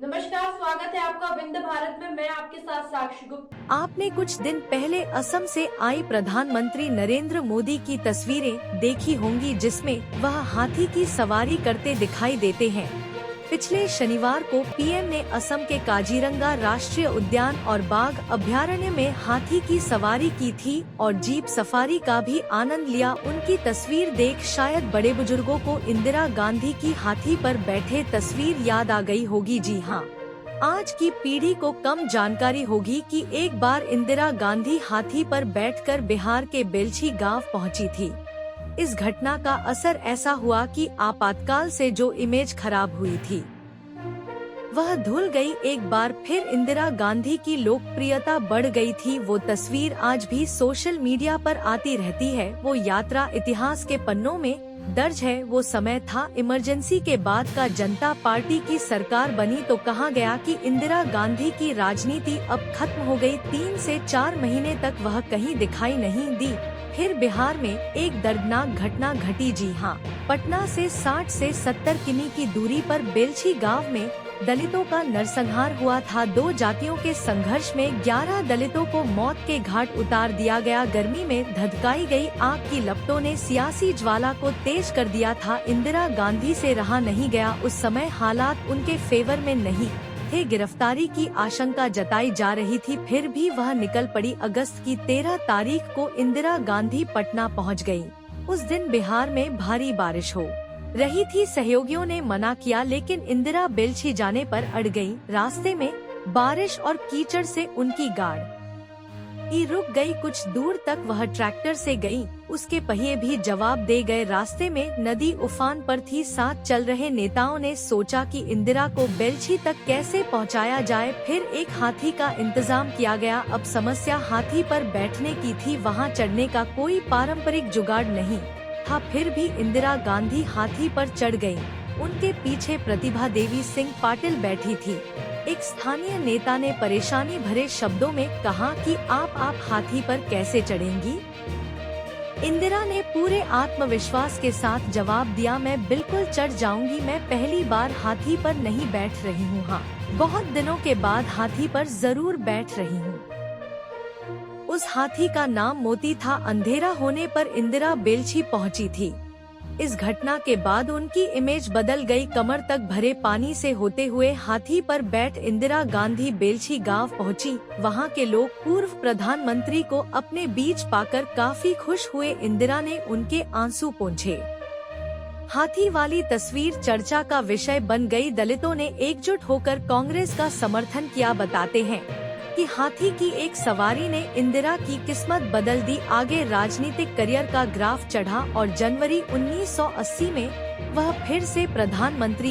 नमस्कार, स्वागत है आपका विंध्य भारत में। मैं आपके साथ साक्षी गुप्ता। आपने कुछ दिन पहले असम से आई प्रधानमंत्री नरेंद्र मोदी की तस्वीरें देखी होंगी, जिसमें वह हाथी की सवारी करते दिखाई देते हैं। पिछले शनिवार को पीएम ने असम के काजीरंगा राष्ट्रीय उद्यान और बाघ अभयारण्य में हाथी की सवारी की थी और जीप सफारी का भी आनंद लिया। उनकी तस्वीर देख शायद बड़े बुजुर्गों को इंदिरा गांधी की हाथी पर बैठे तस्वीर याद आ गई होगी। जी हाँ, आज की पीढ़ी को कम जानकारी होगी कि एक बार इंदिरा गांधी हाथी पर बैठकर बिहार के बेलछी गांव पहुंची थी। इस घटना का असर ऐसा हुआ कि आपातकाल से जो इमेज खराब हुई थी वह धुल गई। एक बार फिर इंदिरा गांधी की लोकप्रियता बढ़ गई थी। वो तस्वीर आज भी सोशल मीडिया पर आती रहती है। वो यात्रा इतिहास के पन्नों में दर्ज है। वो समय था इमरजेंसी के बाद का, जनता पार्टी की सरकार बनी तो कहा गया कि इंदिरा गांधी की राजनीति अब खत्म हो गई। 3 से 4 महीने तक वह कहीं दिखाई नहीं दी। फिर बिहार में एक दर्दनाक घटना घटी। जी हाँ, पटना से 60 से 70 किमी की दूरी पर बेलछी गांव में दलितों का नरसंहार हुआ था। 2 जातियों के संघर्ष में 11 दलितों को मौत के घाट उतार दिया गया। गर्मी में धधकाई गई आग की लपटों ने सियासी ज्वाला को तेज कर दिया था। इंदिरा गांधी से रहा नहीं गया। उस समय हालात उनके फेवर में नहीं थे। गिरफ्तारी की आशंका जताई जा रही थी, फिर भी वह निकल पड़ी। अगस्त की 13 तारीख को इंदिरा गांधी पटना पहुंच गयी। उस दिन बिहार में भारी बारिश हो रही थी। सहयोगियों ने मना किया, लेकिन इंदिरा बेलछी जाने पर अड़ गयी। रास्ते में बारिश और कीचड़ से उनकी गाड़ी रुक गई। कुछ दूर तक वह ट्रैक्टर से गई, उसके पहिए भी जवाब दे गए। रास्ते में नदी उफान पर थी। साथ चल रहे नेताओं ने सोचा कि इंदिरा को बेलछी तक कैसे पहुंचाया जाए। फिर एक हाथी का इंतजाम किया गया। अब समस्या हाथी पर बैठने की थी। वहां चढ़ने का कोई पारंपरिक जुगाड़ नहीं था। फिर भी इंदिरा गांधी हाथी पर चढ़ गयी। उनके पीछे प्रतिभा देवी सिंह पाटिल बैठी थी। एक स्थानीय नेता ने परेशानी भरे शब्दों में कहा कि आप हाथी पर कैसे चढ़ेंगी। इंदिरा ने पूरे आत्मविश्वास के साथ जवाब दिया, मैं बिल्कुल चढ़ जाऊंगी। मैं पहली बार हाथी पर नहीं बैठ रही हूँ। हाँ, बहुत दिनों के बाद हाथी पर जरूर बैठ रही हूँ। उस हाथी का नाम मोती था। अंधेरा होने पर इंदिरा बेलछी पहुँची थी। इस घटना के बाद उनकी इमेज बदल गई। कमर तक भरे पानी से होते हुए हाथी पर बैठ इंदिरा गांधी बेलछी गांव पहुंची। वहां के लोग पूर्व प्रधानमंत्री को अपने बीच पाकर काफी खुश हुए। इंदिरा ने उनके आंसू पोंछे। हाथी वाली तस्वीर चर्चा का विषय बन गई। दलितों ने एकजुट होकर कांग्रेस का समर्थन किया। बताते हैं कि हाथी की एक सवारी ने इंदिरा की किस्मत बदल दी। आगे राजनीतिक करियर का ग्राफ चढ़ा और जनवरी 1980 में वह फिर से प्रधानमंत्री